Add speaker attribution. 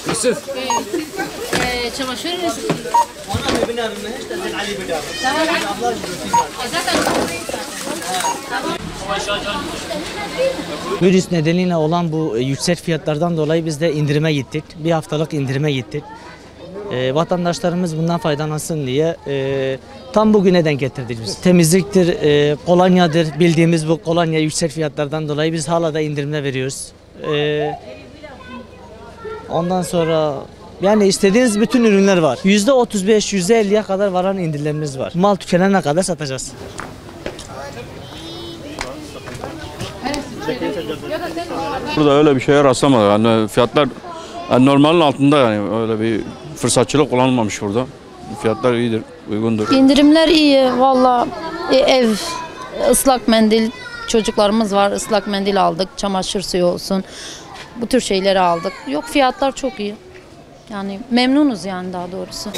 Speaker 1: Yusuf.
Speaker 2: Çamaşır
Speaker 3: Virüs nedeniyle olan bu yüksek fiyatlardan dolayı biz de indirime gittik. Bir haftalık indirime gittik. Vatandaşlarımız bundan faydalansın diye tam bugüne denk getirdik biz. Temizliktir, kolonyadır. Bildiğimiz bu kolonya yüksek fiyatlardan dolayı biz hala da indirimde veriyoruz. Ondan sonra yani istediğiniz bütün ürünler var. %35, %50'ye kadar varan indirimlerimiz var. Mal tükenene kadar satacağız.
Speaker 4: Burada öyle bir şeye rastlamadık. Yani fiyatlar normalin altında, yani öyle bir fırsatçılık kullanılmamış burada. Fiyatlar iyidir, uygundur.
Speaker 2: İndirimler iyi valla. Ev, ıslak mendil, çocuklarımız var, ıslak mendil aldık, çamaşır suyu olsun. Bu tür şeyleri aldık. Yok, fiyatlar çok iyi. Yani memnunuz yani, daha doğrusu.